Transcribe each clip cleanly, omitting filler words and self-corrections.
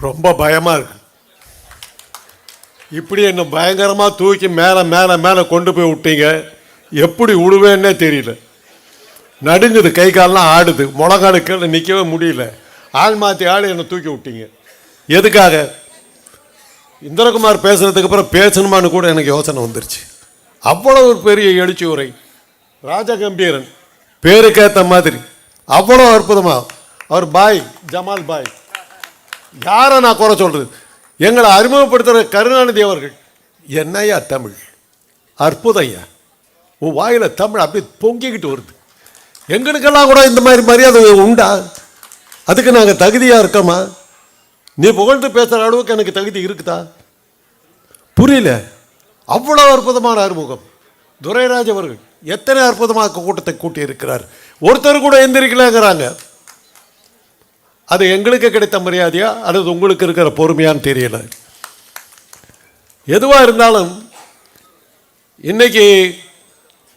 ரொம்ப பயமாக இருக்கு. இப்படி என்ன பயங்கரமாக தூக்கி மேலே மேலே மேலே கொண்டு போய் விட்டீங்க. எப்படி விடுவேன்னே தெரியல. நடுங்குது, கை காலெலாம் ஆடுது, முழங்காடு கீழே நிற்கவே முடியல. ஆள் மாற்றி ஆள் என்னை தூக்கி விட்டீங்க. எதுக்காக? இந்திரகுமார் பேசுகிறதுக்கு அப்புறம் பேசணுமான்னு கூட எனக்கு யோசனை வந்துருச்சு. அவ்வளோ ஒரு பெரிய எழுச்சி உரை, ராஜகம்பீரன் பேருக்கேற்ற மாதிரி அவ்வளோ அற்புதமாக. அவர் பாய் ஜமால் பாய், யாரை நான் குறை சொல்கிறது? எங்களை அறிமுகப்படுத்துகிற கருணாநிதி அவர்கள், என்னையா தமிழ் அற்புதம் ஐயா, உன் வாயில் தமிழ் அப்படியே பொங்கிக்கிட்டு வருது. எங்களுக்கெல்லாம் கூட இந்த மாதிரி மரியாதை உண்டா? அதுக்கு நாங்கள் தகுதியாக இருக்கோமா? நீ புகழ்ந்து பேசுகிற அளவுக்கு எனக்கு தகுதி இருக்குதா? புரியல. அவ்வளோ அற்புதமான அறிமுகம். துரைராஜ் அவர்கள் எத்தனை அற்புதமாக கூட்டத்தை கூட்டி இருக்கிறார். ஒருத்தர் கூட எந்திரிக்கலங்கிறாங்க. அது எங்களுக்கு கிடைத்த மரியாதையா அல்லது உங்களுக்கு இருக்கிற பொறுமையான்னு தெரியல. எதுவாக இருந்தாலும் இன்னைக்கு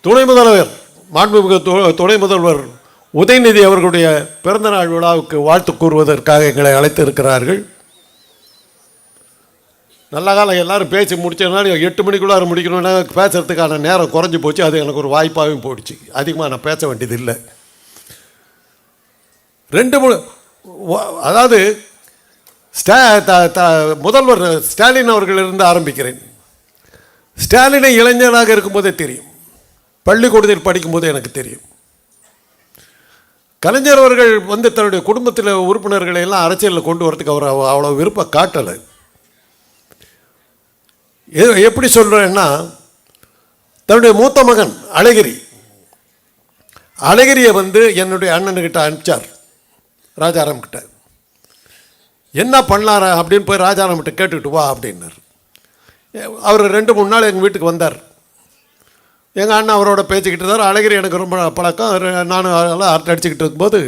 துணை முதல்வர், மாண்புமிகு துணை முதல்வர் உதயநிதி அவர்களுடைய பிறந்தநாள் விழாவுக்கு வாழ்த்து கூறுவதற்காக எங்களை அழைத்து இருக்கிறார்கள். நல்ல காலம் எல்லாரும் பேசி முடிச்சதுனால 8 மணிக்குள்ளார முடிக்கணும்னா பேசுகிறதுக்கான நேரம் குறைஞ்சி போச்சு. அது எனக்கு ஒரு வாய்ப்பாகவும் போயிடுச்சு. அதிகமாக நான் பேச வேண்டியது இல்லை. 2 அதாவது முதல்வர் ஸ்டாலின் அவர்களிலிருந்து ஆரம்பிக்கிறேன். ஸ்டாலினை இளைஞராக இருக்கும்போதே தெரியும், பள்ளிக்கூடத்தில் படிக்கும்போதே எனக்கு தெரியும். கலைஞர் அவர்கள் தன்னுடைய குடும்பத்தில் உறுப்பினர்களை எல்லாம் அரசியலில் கொண்டு வரதுக்கு அவர் அவ்வளோ விருப்பம் காட்டலை. எப்படி சொல்கிறேன்னா, தன்னுடைய மூத்த மகன் அழகிரியை என்னுடைய அண்ணனுக்கிட்ட அனுப்பிச்சார் ராஜாராம் கிட்ட. என்ன பண்ணாரா அப்படின்னு போய் ராஜாராம் கிட்ட கேட்டுக்கிட்டு வா அப்படின்னார். அவர் 2-3 நாள் எங்கள் வீட்டுக்கு வந்தார். எங்கள் அண்ணன் அவரோட பேசிக்கிட்டு இருந்தார். அழகிரி எனக்கு ரொம்ப பழக்கம். நானும் அதெல்லாம் அரட்டை அடிச்சுக்கிட்டு இருக்கும்போது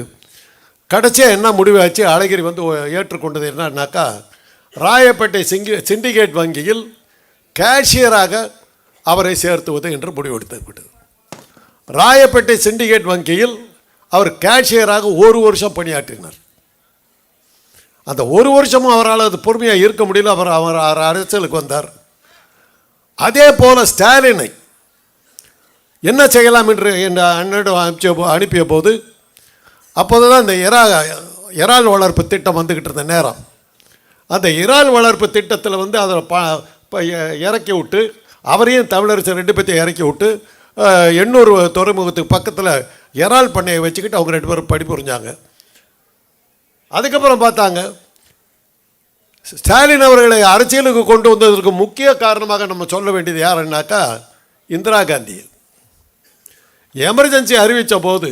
கடைசியாக என்ன முடிவாச்சு, அழகிரி ஏற்றுக்கொண்டது என்னன்னாக்கா, ராயப்பேட்டை சிண்டிகேட் வங்கியில் கேஷியராக அவரை சேர்த்துவது என்று முடிவெடுத்துவிட்டது. ராயப்பேட்டை சிண்டிகேட் வங்கியில் அவர் கேஷியராக 1 வருஷம் பணியாற்றினார். அந்த 1 வருஷமும் அவரால் அது பொறுமையாக இருக்க முடியல. அவர் அரசியலுக்கு வந்தார். அதே போல் ஸ்டாலினை என்ன செய்யலாம் என்று என் அண்ணனிடம் அனுப்பிய போது, அப்போது தான் இந்த இறால் வளர்ப்பு திட்டம் வந்துக்கிட்டு இருந்த நேரம். அந்த இறால் வளர்ப்பு திட்டத்தில் அதில் இறக்கி விட்டு, அவரையும் தமிழரசு 2 பேர்த்தையும் இறக்கி விட்டு, எண்ணூர் துறைமுகத்துக்கு பக்கத்தில் இறால் பண்ணையை வச்சுக்கிட்டு அவங்க 2 பேரும் படிப்புரிஞ்சாங்க. அதுக்கப்புறம் பார்த்தாங்க, ஸ்டாலின் அவர்களை அரசியலுக்கு கொண்டு வந்ததற்கு முக்கிய காரணமாக நம்ம சொல்ல வேண்டியது யாருன்னாக்கா, இந்திரா காந்தி. எமர்ஜென்சி அறிவித்த போது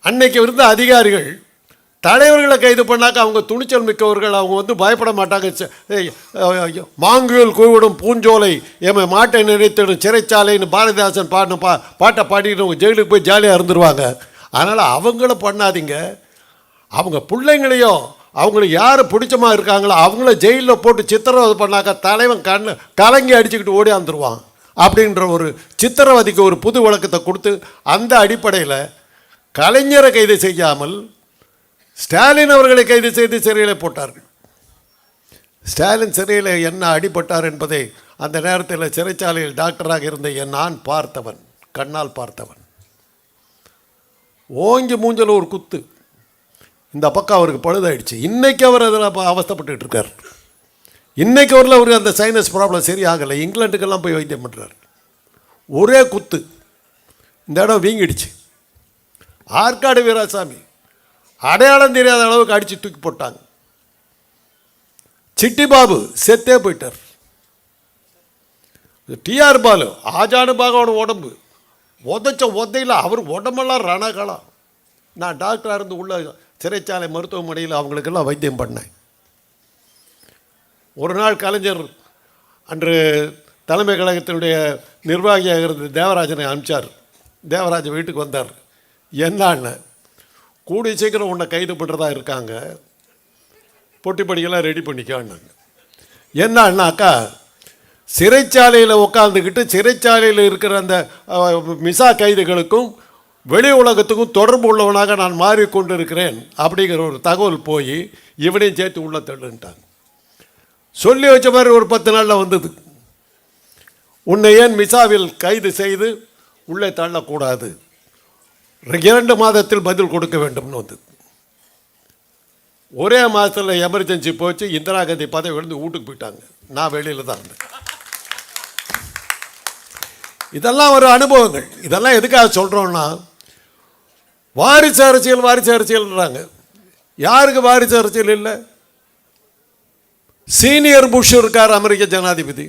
அன்னைக்கு இருந்த அதிகாரிகள் தலைவர்களை கைது பண்ணாக்க அவங்க துணிச்சல் மிக்கவர்கள், அவங்க பயப்பட மாட்டாங்க. மாங்குயில் கூவிடும் பூஞ்சோலை எம்மை மாட்டை நினைத்திடும் சிறைச்சாலைன்னு பாரதிதாசன் பாட்டை பாடிட்டு அவங்க ஜெயிலுக்கு போய் ஜாலியாக இருந்துருவாங்க. அதனால் அவங்கள பண்ணாதீங்க. அவங்க பிள்ளைங்களையோ அவங்களுக்கு யார் பிடிச்சமாக இருக்காங்களோ அவங்கள ஜெயிலில் போட்டு சித்திரவதை பண்ணாக்கா தலைவன் கலங்கி அடிச்சுக்கிட்டு ஓடியாந்துருவான் அப்படின்ற ஒரு சித்திரவதைக்கு ஒரு புது விளக்கத்தை கொடுத்து, அந்த அடிப்படையில் கலைஞரை கைது செய்யாமல் ஸ்டாலின் அவர்களை கைது செய்து சிறையில் போட்டார்கள். ஸ்டாலின் சிறையில் என்ன அடிபட்டார் என்பதை அந்த நேரத்தில் சிறைச்சாலையில் டாக்டராக இருந்த நான் பார்த்தவன், கண்ணால் பார்த்தவன். ஓங்கி மூஞ்சல் ஒரு குத்து, இந்த பக்கம் அவருக்கு பழுதாயிடுச்சு. இன்றைக்கி அவர் அதில் அவஸ்தப்பட்டு இருக்கார். இன்றைக்கு அவருக்கு அந்த சைனஸ் ப்ராப்ளம் சரியாகலை. இங்கிலாண்டுக்கெல்லாம் போய் வைத்தியம் பண்ணுறார். ஒரே குத்து, இந்த இடம் வீங்கிடுச்சு. ஆற்காடு வீராசாமி அடையாளம் தெரியாத அளவுக்கு அடித்து தூக்கி போட்டாங்க. சிட்டி பாபு செத்தே போயிட்டார். டிஆர் பாலு ஆஜானுபாகோட உடம்பு உதையில் அவர் உடம்பெல்லாம் ரணகலாம். நான் டாக்டராக இருந்து உள்ள சிறைச்சாலை மருத்துவமனையில் அவங்களுக்கெல்லாம் வைத்தியம் பண்ணேன். ஒரு நாள் கலைஞர் அன்று தலைமை கழகத்தினுடைய நிர்வாகியாக இருந்த தேவராஜனை அனுப்பிச்சார். தேவராஜன் வீட்டுக்கு வந்தார். என்னன்னு, கூடிய சீக்கிரம் உன்னை கைது பண்ணுறதா இருக்காங்க, பொட்டி படிக்கெல்லாம் ரெடி பண்ணிக்கான்னாங்க. என்னன்னாக்கா, சிறைச்சாலையில் உட்காந்துக்கிட்டு சிறைச்சாலையில் இருக்கிற அந்த மிசா கைதிகளுக்கும் வெளி உலகத்துக்கும் தொடர்பு உள்ளவனாக நான் மாறிக்கொண்டிருக்கிறேன் அப்படிங்கிற ஒரு தகவல் போய் இவனையும் சேர்த்து உள்ள தள்ளுன்ட்டாங்க. சொல்லி வச்ச மாதிரி ஒரு 10 நாளில் வந்தது, உன்னை ஏன் மிசாவில் கைது செய்து உள்ளே தள்ளக்கூடாது, 2 மாதத்தில் பதில் கொடுக்க வேண்டும்னு வந்தது. ஒரே மாதத்தில் எமர்ஜென்சி போச்சு, இந்திரா காந்தி பதவி விழுந்து வீட்டுக்கு போயிட்டாங்க. நான் வெளியில் தான் இருந்தேன். இதெல்லாம் ஒரு அனுபவங்கள். இதெல்லாம் எதுக்காக சொல்கிறோன்னா, வாரிசு அரசியல்ன்றாங்க. யாருக்கு வாரிசு அரசியல் இல்லை? சீனியர் புஷ் இருக்கார் அமெரிக்க ஜனாதிபதி,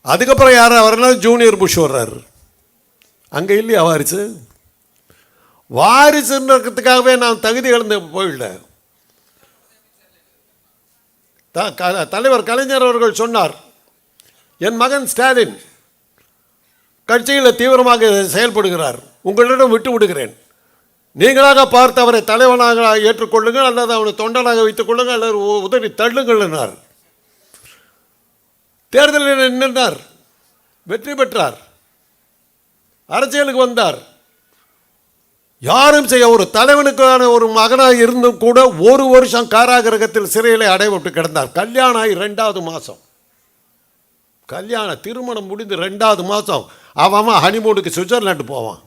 அதுக்கப்புறம் யார் வரலாம், ஜூனியர் புஷ் வர்றாரு. அங்கே இல்லையா வாரிசு? வாரிசுன்றதுக்காகவே நான் தகுதி இழந்து போயிடல. தலைவர் கலைஞர் அவர்கள் சொன்னார், என் மகன் ஸ்டாலின் கட்சியில் தீவிரமாக செயல்படுகிறார், உங்களிடம் விட்டு விடுகிறேன், நீங்களாக பார்த்து அவரை தலைவனாக ஏற்றுக்கொள்ளுங்கள் அல்லது அவனை தொண்டனாக வைத்துக் கொள்ளுங்கள் அல்லது உதவி தள்ளுங்கள் என்றார். தேர்தலில் நின்றார், வெற்றி பெற்றார், அரசியலுக்கு வந்தார். யாரும் செய்ய ஒரு தலைவனுக்கான ஒரு மகனாக இருந்தும் கூட 1 வருஷம் காராகிரகத்தில் சிறையில் அடைபட்டு கிடந்தார். கல்யாணம் ஆகி 2வது மாதம், திருமணம் முடிந்து 2வது மாதம் அவன் ஹனிமூனுக்கு சுவிட்சர்லாண்டு போவான்.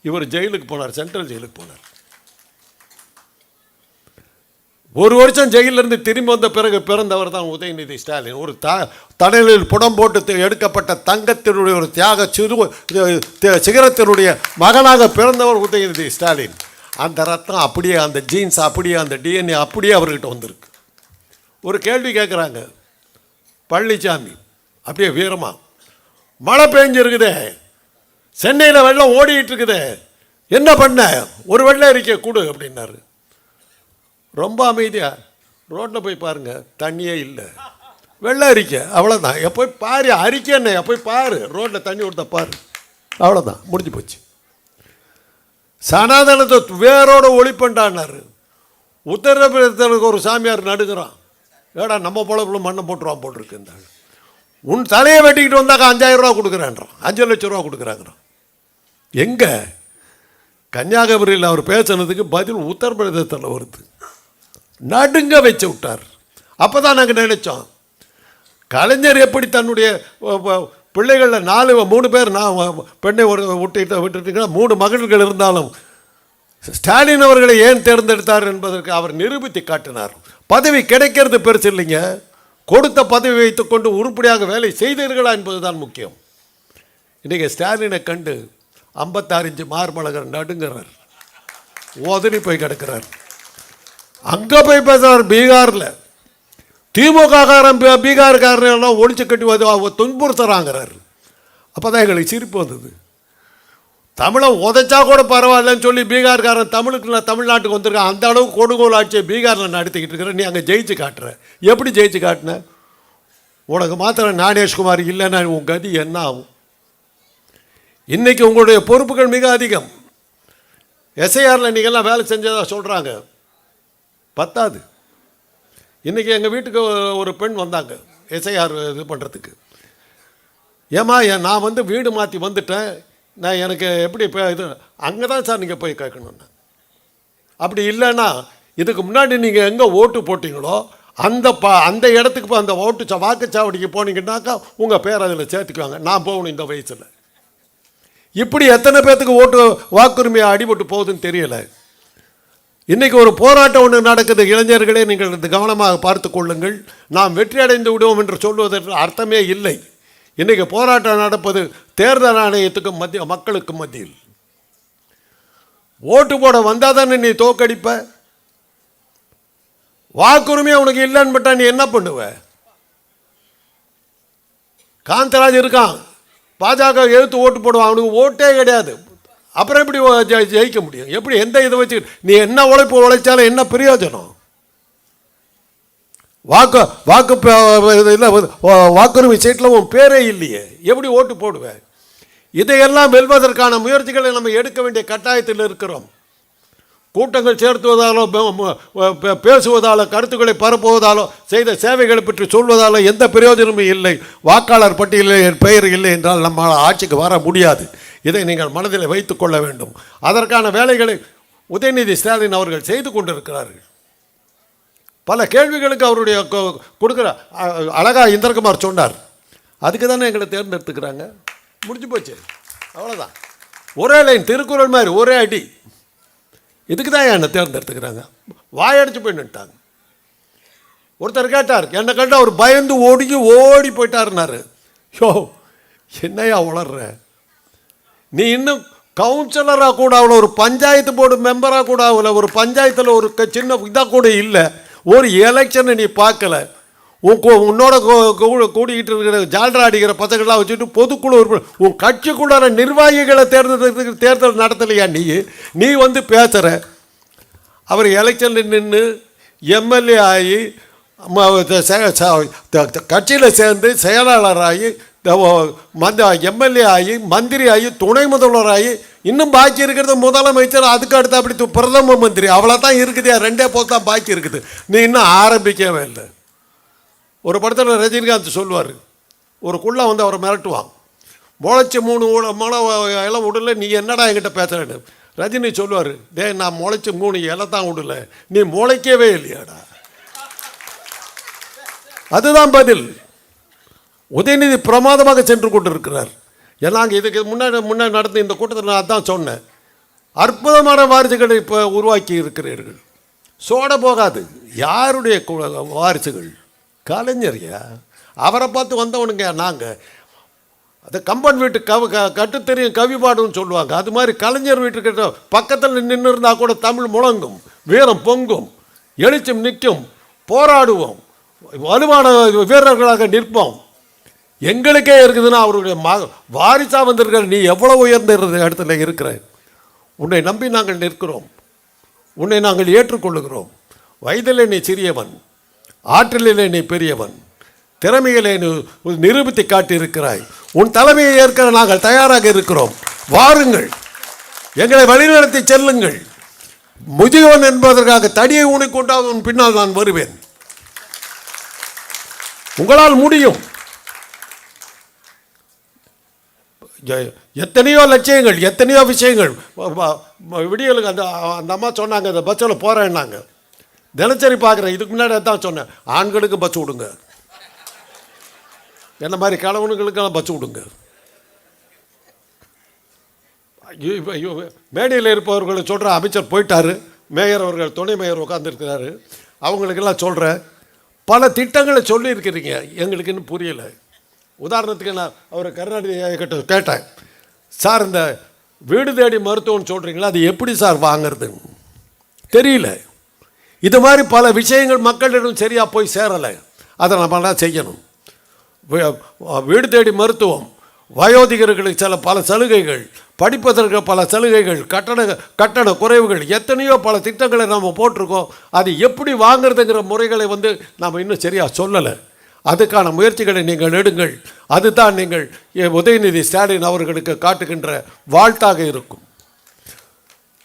இவர் ஜெயிலுக்கு போனார், சென்ட்ரல் ஜெயிலுக்கு போனார். 1 வருஷம் ஜெயிலிருந்து திரும்பி வந்த பிறகு பிறந்தவர் தான் உதயநிதி ஸ்டாலின். ஒரு தடலில் புடம் போட்டு எடுக்கப்பட்ட தங்கத்தினுடைய ஒரு சிகரத்தினுடைய மகனாக பிறந்தவர் உதயநிதி ஸ்டாலின். அந்த ரத்தம் அப்படியே, அந்த ஜீன்ஸ் அப்படியே, அந்த டிஎன்ஏ அப்படியே அவர்கிட்ட வந்திருக்கு. ஒரு கேள்வி கேட்குறாங்க பழனிசாமி, அப்படியே வீரமா, மழை பெஞ்சிருக்குதே, சென்னையில் வெள்ளம் ஓடிட்டு இருக்குதே, என்ன பண்ண, ஒரு வெள்ளை அறிக்கை கொடு அப்படின்னாரு. ரொம்ப அமைதியா, ரோட்டில் போய் பாருங்க, தண்ணியே இல்லை, வெள்ளை அறிக்கை, அவ்வளோதான். போய் பாரு, அறிக்கை என்ன, போய் பாரு, ரோட்டில் தண்ணி கொடுத்த பாரு, அவ்வளோதான், முடிஞ்சு போச்சு. சனாதனத்தை வேரோட ஒழிப்பண்டான்னாரு. உத்தரப்பிரதேசத்துக்கு ஒரு சாமியார் நடுக்கிறான், ஏடா நம்ம பொழப்புல மண்ணை போட்டுருவான் போட்டிருக்கு, இந்த உன் தலையை வெட்டிக்கிட்டு வந்தாக்கா 5000 ரூபா கொடுக்குறான்றான், 5 லட்சம் ரூபா கொடுக்குறாங்கிறான். எங்கே? கன்னியாகுமரியில் அவர் பேசுனதுக்கு பதில் உத்தரப்பிரதேசத்தில் வருது. நடுங்க வச்சு விட்டார். அப்போ தான் நாங்கள் நினைச்சோம், கலைஞர் எப்படி தன்னுடைய பிள்ளைகளில் 3 பேர், நான் பெண்ணை விட்டுட்டீங்கன்னா 3 மகள்கள் இருந்தாலும் ஸ்டாலின் அவர்களை ஏன் தேர்ந்தெடுத்தார் என்பதற்கு அவர் நிரூபித்து காட்டினார். பதவி கிடைக்கிறது பெருசு இல்லைங்க, கொடுத்த பதவி வைத்துக்கொண்டு உருப்படியாக வேலை செய்தீர்களா என்பதுதான் முக்கியம். இன்றைக்கி ஸ்டாலினை கண்டு 56 இன்ச்சு மார்பழகர் நடுங்கிறார், உதறி போய் கிடக்கிறார். அங்கே போய் பேசுகிறார் பீகாரில், திமுக காரன் பீகார்காரன் ஒழிச்சு கட்டி துன்புறுத்துறாங்கிறார். அப்போ தான் எங்களுக்கு சிரிப்பு வந்தது. தமிழை உதைச்சா கூட பரவாயில்லன்னு சொல்லி பீகார்காரன் தமிழ்நாட்டுக்கு வந்திருக்கான். அந்த அளவுக்கு கொடுங்கோல் ஆட்சியை பீகாரில் நடத்திக்கிட்டு இருக்கிற நீ அங்கே ஜெயிச்சு காட்டுற. எப்படி ஜெயிச்சு காட்டின? உனக்கு மாத்திரம் ஞானேஷ்குமார் இல்லைன்னா உன் கதி என்ன ஆகும்? இன்றைக்கி உங்களுடைய பொறுப்புகள் மிக அதிகம். எஸ்ஐஆரில் நீங்கள்லாம் வேலை செஞ்சதாக சொல்கிறாங்க, பத்தாது. இன்றைக்கி எங்கள் வீட்டுக்கு ஒரு பெண் வந்தாங்க எஸ்ஐஆர் இது பண்ணுறதுக்கு. ஏம்மா, நான் வீடு மாற்றி வந்துட்டேன், நான் எனக்கு எப்படி இது அங்கே தான் சார் நீங்கள் போய் கேட்கணுன்னு. அப்படி இல்லைன்னா இதுக்கு முன்னாடி நீங்கள் எங்கே ஓட்டு போட்டிங்களோ அந்த இடத்துக்கு அந்த வாக்குச்சாவடிக்கு போனீங்கன்னாக்கா உங்கள் பேர் அதில் சேர்த்துக்குவாங்க, நான் போகணும் இந்த வயசில். இப்படி எத்தனை பேர்த்துக்கு வாக்குரிமையை அடிபட்டு போகுதுன்னு தெரியலை. இன்றைக்கி ஒரு போராட்டம் ஒன்று நடக்குது. இளைஞர்களே, நீங்கள் கவனமாக பார்த்து கொள்ளுங்கள். நாம் வெற்றி அடைந்து விடுவோம் என்று சொல்வதற்கு அர்த்தமே இல்லை. இன்றைக்கி போராட்டம் நடப்பது தேர்தல் ஆணையத்துக்கும் மக்களுக்கும் மத்தியில். ஓட்டு போட வந்தால் தானே நீ தோக்கடிப்ப. வாக்குரிமை உனக்கு இல்லைன்னு பட்டா நீ என்ன பண்ணுவ? காந்தராஜ் இருக்கான், பாஜக எழுத்து ஓட்டு போடுவான், அவனுக்கு ஓட்டே கிடையாது. அப்புறம் எப்படி ஜெயிக்க முடியும்? எப்படி எந்த இதை வச்சு நீ என்ன உழைச்சாலும் என்ன பிரயோஜனம்? வாக்குரிமை சீட்டில் உன் பேரே இல்லையே, எப்படி ஓட்டு போடுவேன்? இதையெல்லாம் வெல்வதற்கான முயற்சிகளை நம்ம எடுக்க வேண்டிய கட்டாயத்தில் இருக்கிறோம். கூட்டங்கள் சேர்த்துவதாலோ பேசுவதாலோ கருத்துக்களை பரப்புவதாலோ செய்த சேவைகளை பற்றி சொல்வதாலோ எந்த பிரயோஜனமும் இல்லை. வாக்காளர் பட்டியலில் என் பெயர் இல்லை என்றால் நம்மால் ஆட்சிக்கு வர முடியாது. இதை நீங்கள் மனதில் வைத்துக் கொள்ள வேண்டும். அதற்கான வேலைகளை உதயநிதி ஸ்டாலின் அவர்கள் செய்து கொண்டிருக்கிறார்கள். பல கேள்விகளுக்கு அவருடைய கொடுக்குற அழகா இந்திரகுமார் சொன்னார். அதுக்கு தானே எங்களை தேர்ந்தெடுத்துக்கிறாங்க. முடிஞ்சு போச்சு, அவ்வளோதான். ஒரே லைன், திருக்குறள் மாதிரி ஒரே அடி. இதுக்கு தான் என்னை தேர்ந்தெடுத்துக்கிறாங்க. வாயடிச்சு போய் நின்ட்டாங்க. ஒருத்தர் கேட்டார், என்னை கண்டு அவர் பயந்து ஓடி போயிட்டாருன்னாரு. யோ, என்னையா உளர்ற நீ? இன்னும் கவுன்சிலராக கூட ஆகல, ஒரு பஞ்சாயத்து போர்டு மெம்பராக கூட ஆகல, ஒரு பஞ்சாயத்தில் ஒரு சின்ன இதாக கூட இல்லை, ஒரு எலெக்ஷனை நீ பார்க்கல. உன்னோட கூடிக்கிட்டு இருக்கிற ஜால்ரா அடிக்கிற பசங்கள்லாம் வச்சுட்டு பொதுக்குழு உன் கட்சிக்குள்ளார நிர்வாகிகளை தேர்தல் நடத்தலையா நீ வந்து பேசுகிற? அவர் எலெக்ஷனில் நின்று எம்எல்ஏ ஆகி கட்சியில் சேர்ந்து செயலாளராகி எம்எல்ஏ ஆகி மந்திரி ஆகி துணை முதல்வராகி இன்னும் பாக்கி இருக்கிறது முதலமைச்சர், அதுக்கு அடுத்து அப்படி பிரதம மந்திரி, அவ்வளோ தான் இருக்குது. 2 போஸ்ட் தான் பாக்கி இருக்குது. நீ இன்னும் ஆரம்பிக்கவே இல்லை. ஒரு படத்தில் ரஜினிகாந்த் சொல்லுவார், ஒரு குள்ளை வந்து அவரை மிரட்டுவான், முளைச்சி 3 முளை இலை விடல, நீ என்னடா என்கிட்ட பேசுகிறேன்னு. ரஜினி சொல்லுவார், நான் முளைச்சி 3 இலை தான் விடல, நீ முளைக்கவே இல்லையாடா. அதுதான் பதில். உதயநிதி பிரமாதமாக சென்று கொண்டிருக்கிறார். நாங்கள் இதுக்கு முன்னாடி நடந்த இந்த கூட்டத்தில் நான் அதான் சொன்னேன், அற்புதமான வாரிசுகளை இப்போ உருவாக்கி இருக்கிறீர்கள். சோட போகாது. யாருடைய வாரிசுகள்? கலைஞரியா? அவரை பார்த்து வந்தவனுங்க நாங்கள். அது கம்பன் வீட்டு கட்டுத்தெரியும் கவி பாடுன்னு சொல்லுவாங்க. அது மாதிரி கலைஞர் வீட்டுக்கிட்ட பக்கத்தில் நின்று இருந்தால் கூட தமிழ் முழங்கும், வீரம் பொங்கும், எழுச்சம் நிற்கும், போராடுவோம், வலுவான வீரர்களாக நிற்போம். எங்களுக்கே இருக்குதுன்னா அவருடைய வாரிசாக வந்திருக்கிற நீ எவ்வளோ உயர்ந்த இடத்துல இருக்கிற? உன்னை நம்பி நாங்கள் நிற்கிறோம், உன்னை நாங்கள் ஏற்றுக்கொள்ளுகிறோம். வயதிலே நீ சிறியவன், ஆற்றலிலே நீ பெரியவன், திறமையிலே நீ நிரூபித்து காட்டியிருக்கிறாய். உன் தலைமையை ஏற்க நாங்கள் தயாராக இருக்கிறோம். வாருங்கள், எங்களை வழிநடத்தி செல்லுங்கள். முதியவன் என்பதற்காக தடியை ஊனிக்கொண்டால் உன் பின்னால் நான் வருவேன். உங்களால் முடியும். எத்தனையோ லட்சியங்கள், எத்தனையோ விஷயங்கள். விடியலுக்கு அந்த அம்மா சொன்னாங்க, அந்த பஸ்ஸில் போகிறேன்னாங்க. தினசரி பார்க்குறேன். இதுக்கு முன்னாடி தான் சொன்னேன், ஆண்களுக்கு பஸ் விடுங்க, என்ன மாதிரி கணவனுங்களுக்கெல்லாம் பஸ் விடுங்க. மேடையில் இருப்பவர்களை சொல்கிற, அமைச்சர் போயிட்டார், மேயர் அவர்கள் துணை மேயர் உட்காந்துருக்கிறாரு, அவங்களுக்கெல்லாம் சொல்கிறேன், பல திட்டங்களை சொல்லியிருக்கிறீங்க, எங்களுக்கு இன்னும் புரியலை. உதாரணத்துக்கு நான் அவர் கருணாநிதி கிட்ட கேட்டேன், சார் இந்த வீடு தேடி மருத்துவம்னு சொல்கிறீங்களா, அது எப்படி சார் வாங்கிறதுன்னு தெரியல. இது மாதிரி பல விஷயங்கள் மக்களிடம் சரியாக போய் சேரலை. அதை நம்மளாம் செய்யணும். வீடு தேடி மருத்துவம், வயோதிகர்களுக்கு பல சலுகைகள், படிப்பதற்கு பல சலுகைகள், கட்டண குறைவுகள், எத்தனையோ பல திட்டங்களை நம்ம போட்டிருக்கோம். அது எப்படி வாங்கிறதுங்கிற முறைகளை நாம் இன்னும் சரியாக சொல்லலை. அதுக்கான முயற்சிகளை நீங்கள் எடுங்கள். அதுதான் நீங்கள் உதயநிதி ஸ்டாலின் அவர்களுக்கு காட்டுகின்ற வாழ்த்தாக இருக்கும்.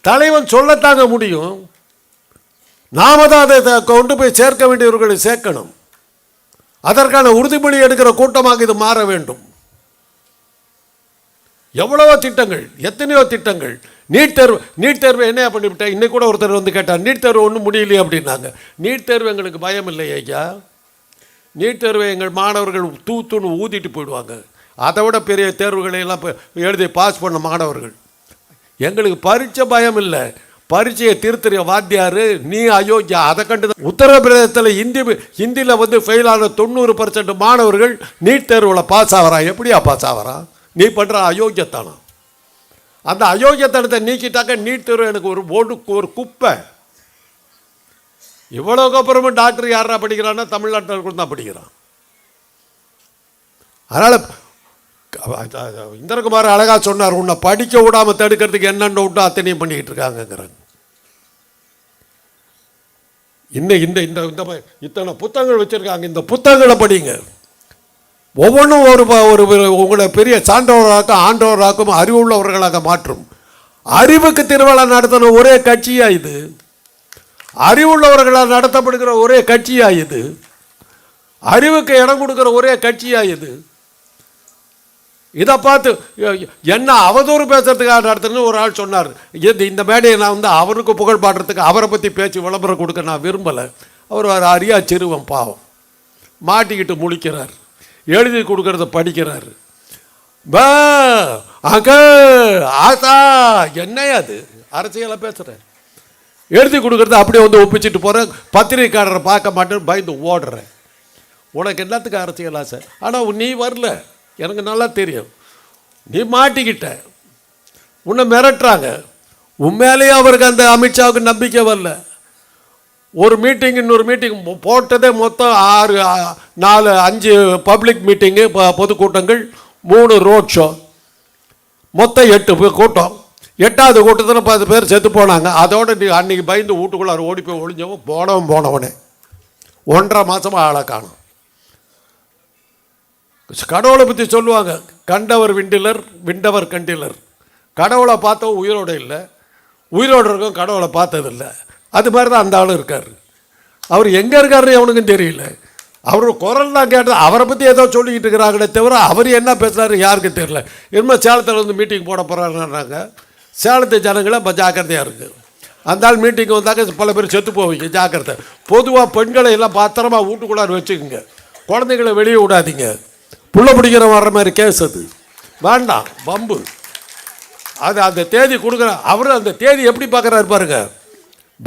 தலைவன் சொல்லத்தாங்க முடியும், நாம தான் அதை கொண்டு போய் சேர்க்க வேண்டியவர்களை சேர்க்கணும். அதற்கான உறுதிமொழி எடுக்கிற கூட்டமாக இது மாற வேண்டும். எவ்வளவோ திட்டங்கள், எத்தனையோ திட்டங்கள். நீட் தேர்வு என்ன பண்ணிவிட்டேன். இன்னைக்கு கூட ஒருத்தர் கேட்டார், நீட் தேர்வு ஒன்றும் முடியலையே அப்படின்னாங்க. நீட் தேர்வு எங்களுக்கு பயம் இல்லை ஐயா. நீட் தேர்வை எங்கள் மாணவர்கள் தூத்துன்னு ஊதிட்டு போயிடுவாங்க. அதை விட பெரிய தேர்வுகளை எல்லாம் எழுதி பாஸ் பண்ண மாணவர்கள். எங்களுக்கு பரீட்சை பயம் இல்லை. பரீட்சையை திருத்தறிய வாத்தியார் நீ அயோக்கியா. அதை கண்டு உத்தரப்பிரதேசத்தில் ஹிந்தியில் ஃபெயிலான 90% மாணவர்கள் நீட் தேர்வில் பாஸ் ஆகிறா. எப்படியா பாஸ் ஆகிறா? நீ பண்ணுற அயோக்கியத்தனம். அந்த அயோக்கியத்தனத்தை நீக்கிட்டாக்க நீட் தேர்வு எனக்கு ஒரு குப்பை. இவ்வளோக்கு அப்புறமா டாக்டர் யாரா படிக்கிறான்னா தமிழ்நாட்டில் தான் படிக்கிறான். அதனால் இந்திரகுமார் அழகாக சொன்னார், உன்னை படிக்க விடாமல் தடுக்கிறதுக்கு என்னென்ன விட்டு அத்தனையும் பண்ணிக்கிட்டு இருக்காங்கிறாங்க. இன்னும் இந்த இத்தனை புத்தகங்கள் வச்சுருக்காங்க. இந்த புத்தகங்களை படிங்க. ஒவ்வொன்றும் ஒரு உங்களை பெரிய சான்றவராக்கும் ஆண்டவராக்கும் அறிவுள்ளவர்களாக மாற்றும். அறிவுக்கு திருவிழா நடத்தின ஒரே கட்சியா இது? அறிவுள்ளவர்களால் நடத்தப்படுகிற ஒரே கட்சியா இது? அறிவுக்கு இடம் கொடுக்கிற ஒரே கட்சியா இது? இதை பார்த்து என்ன அவதூறு பேசுறதுக்காக நடத்துன்னு ஒரு ஆள் சொன்னார். இந்த மேடையை நான் வந்து அவருக்கு புகழ் பாடுறதுக்கு, அவரை பற்றி பேச்சு விளம்பரம் கொடுக்க நான் விரும்பலை. அவர் ஒரு அறியா சிறுவன், பாவம், மாட்டிக்கிட்டு முழிக்கிறார், எழுதி கொடுக்கறத படிக்கிறார். ஆசா என்னையா அது அரசியலாக பேசுகிறேன், எழுதி கொடுக்கறத அப்படியே வந்து ஒப்பிச்சுட்டு போகிறேன், பத்திரிகைக்காரரை பார்க்க மாட்டேன்னு பயந்து ஓடுறேன். உனக்கு என்னத்துக்கு அரசியல் ஆசை? ஆனால் நீ வரல, எனக்கு நல்லா தெரியும். நீ மாட்டிக்கிட்ட, உன்னை மிரட்டுறாங்க. உண்மையிலேயே அவருக்கு அந்த அமித்ஷாவுக்கு நம்பிக்கை வரல. ஒரு மீட்டிங் இன்னொரு மீட்டிங் போட்டதே மொத்தம் 5 பப்ளிக் மீட்டிங்கு, பொதுக்கூட்டங்கள், 3 ரோட் ஷோ, மொத்தம் 8 கூட்டம். 8வது கூட்டத்தில் 10 பேர் செத்து போனாங்க. அதோட நீ அன்றைக்கி பயந்து வீட்டுக்குள்ளார ஓடி போய் ஒழிஞ்சவன் போனவனே 1.5 மாதமாக ஆளை காணும். கடவுளை பற்றி சொல்லுவாங்க, கண்டவர் விண்டிலர், விண்டவர் கண்டிலர். கடவுளை பார்த்தவன் உயிரோடு இல்லை, உயிரோடு இருக்கும் கடவுளை பார்த்ததில்லை. அது மாதிரி தான் அந்த ஆளும் இருக்கார். அவர் எங்கே இருக்காருன்னு அவனுக்கும் தெரியல. அவர் குரல் தான் கேட்டது, அவரை பற்றி ஏதோ சொல்லிக்கிட்டு இருக்கிறாங்களே தவிர அவர் என்ன பேசுகிறாரு யாருக்கும் தெரியல. இனிமேல் சேலத்தில் வந்து மீட்டிங் போட போகிறாங்கன்னாங்க. சேலத்து ஜனங்களை இப்போ ஜாக்கிரதையாக இருக்குது. அந்த ஆள் மீட்டிங் வந்தாக்க பல பேர் செத்து போவீங்க, ஜாக்கிரதை. பொதுவாக பெண்களை எல்லாம் பத்திரமா வீட்டுக்குள்ளார வச்சுக்கோங்க, குழந்தைங்களை வெளியே விடாதீங்க. புள்ள பிடிக்கிற வர்ற மாதிரி கேஸ் அது வேண்டாம், பம்பு. அது அந்த தேதி கொடுக்குற அவர் அந்த தேதி எப்படி பார்க்குறாரு பாருங்க.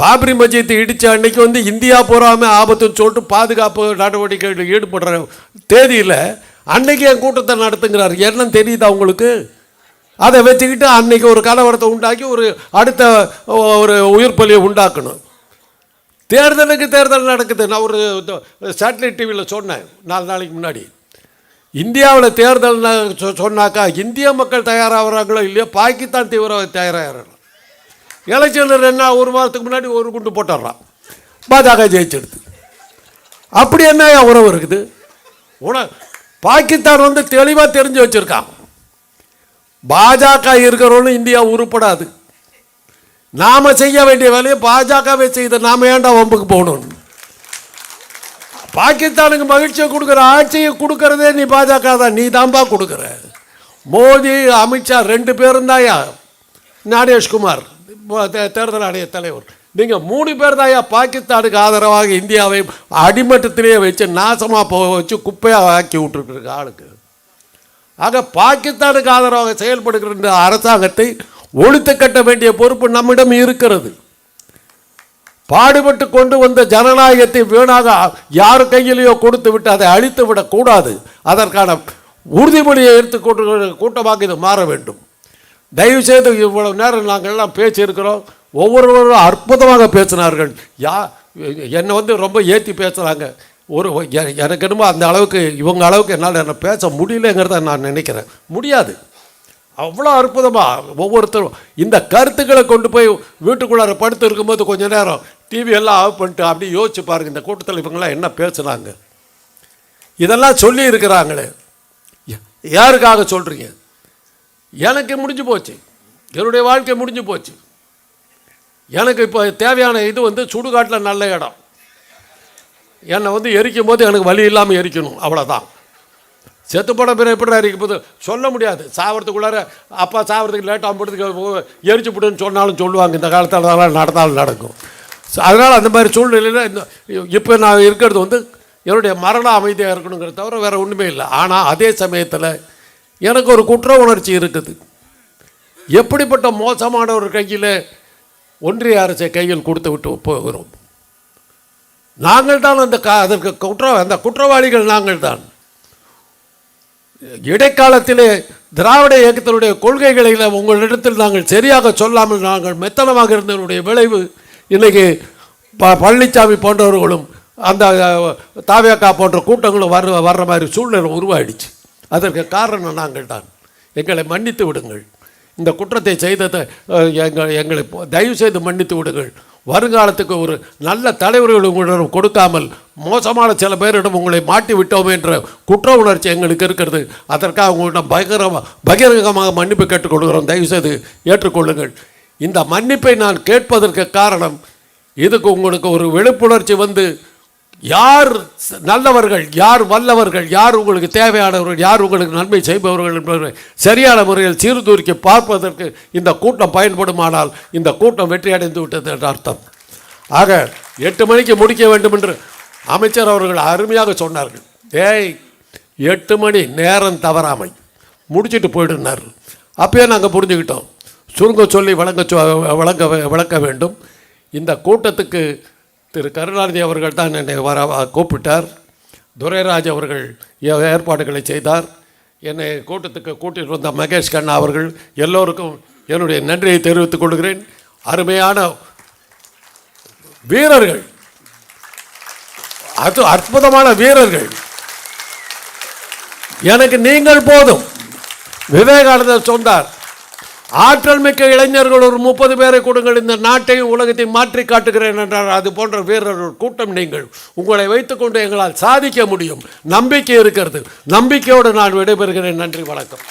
பாபரி மஸ்ஜித்தை இடித்த அன்னைக்கு வந்து இந்தியா போகாமல் ஆபத்துன்னு சொல்லிட்டு பாதுகாப்பு நடவடிக்கைகளில் ஈடுபடுற தேதியில் அன்னைக்கு என் கூட்டத்தை நடத்துங்கிறார். என்னன்னு தெரியுதா உங்களுக்கு? அதை வச்சுக்கிட்டு அன்னைக்கு ஒரு கலவரத்தை உண்டாக்கி ஒரு அடுத்த ஒரு உயிர் பலியை உண்டாக்கணும். தேர்தலுக்கு தேர்தல் நடக்குது. நான் ஒரு சேட்டலைட் டிவியில் சொன்னேன் 4 நாளைக்கு முன்னாடி. இந்தியாவில் தேர்தல் சொன்னாக்கா இந்திய மக்கள் தயாராகிறாங்களோ இல்லையோ, பாகிஸ்தான் தீவிரவாதி தயாராகிறாங்க. எலெக்ஷனில் 1 வாரத்துக்கு முன்னாடி ஒரு குண்டு போட்டுடுறான், பாஜக ஜெயிச்செடுத்து. அப்படி என்ன உறவு இருக்குது? பாகிஸ்தான் வந்து தெளிவாக தெரிஞ்சு வச்சுருக்கான், பாஜக இருக்கிறவங்களும் இந்தியா உருப்படாது. நாம் செய்ய வேண்டிய வேலையை பாஜகவே செய்த நாம் ஏன்டா வம்புக்கு போகணும்? பாகிஸ்தானுக்கு மகிழ்ச்சியை கொடுக்குற ஆட்சியை கொடுக்கறதே நீ பாஜக தான், நீ தான்பா கொடுக்குற. மோடி, அமித்ஷா 2 பேரும் தாயா, ஞானேஷ்குமார் தேர்தல் ஆணைய தலைவர், நீங்கள் 3 பேர் தாயா பாகிஸ்தானுக்கு ஆதரவாக இந்தியாவை அடிமட்டத்திலேயே வச்சு நாசமாக வச்சு குப்பையாக ஆக்கி விட்டுருக்க ஆளுக்கு. ஆக பாகிஸ்தானுக்கு ஆதரவாக செயல்படுகிற இந்த அரசாங்கத்தை ஒழித்து கட்ட வேண்டிய பொறுப்பு நம்மிடம் இருக்கிறது. பாடுபட்டு கொண்டு வந்த ஜனநாயகத்தை வீணாக யார் கையிலேயோ கொடுத்து விட்டு அதை அழித்து விடக்கூடாது. அதற்கான உறுதிமொழியை எடுத்துக்கொண்டு கூட்டமாக இது மாற வேண்டும். தயவுசெய்து இவ்வளவு நேரம் நாங்கள்லாம் பேசியிருக்கிறோம், ஒவ்வொருவரும் அற்புதமாக பேசினார்கள். என்னை வந்து ரொம்ப ஏற்றி பேசுகிறாங்க. எனக்கு என்னமோ அந்த அளவுக்கு இவங்க அளவுக்கு என்னால் என்ன பேச முடியலங்கிறத நான் நினைக்கிறேன். முடியாது, அவ்வளோ அற்புதமாக ஒவ்வொருத்தரும் இந்த கருத்துக்களை கொண்டு போய் வீட்டுக்குள்ளார படுத்து இருக்கும்போது கொஞ்ச நேரம் டிவி எல்லாம் ஆஃப் பண்ணிட்டு அப்படி யோசிச்சு பாருங்கள், இந்த கூட்டத்தில் இவங்களாம் என்ன பேசுனாங்க. இதெல்லாம் சொல்லி இருக்கிறாங்களே, யாருக்காக சொல்கிறீங்க? எனக்கு முடிஞ்சு போச்சு, என்னுடைய வாழ்க்கை முடிஞ்சு போச்சு. எனக்கு இப்போ தேவையான இது வந்து சுடுகாட்டில் நல்ல இடம். என்னை வந்து எரிக்கும் போது எனக்கு வலி இல்லாமல் எரிக்கணும், அவ்வளோதான். செத்து போட பிறகு எப்படி எரிக்கும் போது சொல்ல முடியாது. சாவறதுக்குள்ளார அப்பா சாவறதுக்கு லேட்டாக போடுறதுக்கு எரிச்சு போட்டுன்னு சொன்னாலும் சொல்லுவாங்க. இந்த காலத்தில் அதெல்லாம் நடந்தாலும் நடக்கும். அதனால் அந்த மாதிரி சூழ்நிலையில் இப்போ நான் இருக்கிறது வந்து என்னுடைய மரண அமைதியாக இருக்கணுங்கிறத தவிர வேறு ஒன்றுமே இல்லை. ஆனால் அதே சமயத்தில் எனக்கு ஒரு குற்ற உணர்ச்சி இருக்குது. எப்படிப்பட்ட மோசமான ஒரு கையில் ஒன்றிய அரசை கையில் கொடுத்து விட்டு போகிறோம். நாங்கள் தான் அதற்கு அந்த குற்றவாளிகள் நாங்கள் தான். இடைக்காலத்திலே திராவிட இயக்கத்தினுடைய கொள்கைகளில் உங்களிடத்தில் நாங்கள் சரியாக சொல்லாமல் நாங்கள் மெத்தனமாக இருந்தவருடைய விளைவு இன்றைக்கி பழனிசாமி போன்றவர்களும் அந்த தாவேக்கா போன்ற கூட்டங்களும் வர்ற மாதிரி சூழ்நிலை உருவாயிடுச்சு. அதற்கு காரணம் நாங்கள் தான். எங்களை மன்னித்து விடுங்கள். இந்த குற்றத்தை செய்ததை எங்களை தயவு செய்து மன்னித்து விடுங்கள். வருங்காலத்துக்கு ஒரு நல்ல தலைவர்கள் உங்களிடம் கொடுக்காமல் மோசமான சில பேரிடம் உங்களை மாட்டி விட்டோம் என்ற குற்ற உணர்ச்சி எங்களுக்கு இருக்கிறது. அதற்காக உங்களிடம் பகிரங்கமாக மன்னிப்பு கேட்டுக்கொள்கிறோம். தயவுசெய்து ஏற்றுக்கொள்ளுங்கள். இந்த மன்னிப்பை நான் கேட்பதற்கு காரணம், இதுக்கு உங்களுக்கு ஒரு விழிப்புணர்ச்சி வந்து யார் நல்லவர்கள், யார் வல்லவர்கள், யார் உங்களுக்கு தேவையானவர்கள், யார் உங்களுக்கு நன்மை செய்பவர்கள் என்பவர்களை சரியான முறையில் சீர்தூக்கி பார்ப்பதற்கு இந்த கூட்டம் பயன்படுமானால் இந்த கூட்டம் வெற்றி அடைந்து விட்டது என்ற அர்த்தம். ஆக 8 மணிக்கு முடிக்க வேண்டும் என்று அமைச்சர் அவர்கள் அருமையாக சொன்னார்கள். 8 மணி நேரம் தவறாமை முடிச்சுட்டு போயிடுனார். அப்பயே நாங்கள் புரிஞ்சுக்கிட்டோம். சுருங்க சொல்லி விளக்க வேண்டும். இந்த கூட்டத்துக்கு திரு கருணாநிதி அவர்கள் தான் என்னை கூப்பிட்டார். துரைராஜ் அவர்கள் ஏற்பாடுகளை செய்தார். என்னை கூட்டத்துக்கு கூட்டிட்டு வந்த மகேஷ் கண்ணா அவர்கள் எல்லோருக்கும் என்னுடைய நன்றியை தெரிவித்துக் கொள்கிறேன். அருமையான வீரர்கள், அது அற்புதமான வீரர்கள். எனக்கு நீங்கள் போதும். விவேகானந்தர் சொன்னார், ஆற்றல் மிக்க இளைஞர்கள் ஒரு 30 பேரை கொடுங்கள், இந்த நாட்டையும் உலகத்தையும் மாற்றி காட்டுகிறேன் என்றார். அது போன்ற வீரர்கள் கூட்டம் நீங்கள். உங்களை வைத்துக்கொண்டு எங்களால் சாதிக்க முடியும். நம்பிக்கை இருக்கிறது. நம்பிக்கையோடு நான் விடைபெறுகிறேன். நன்றி, வணக்கம்.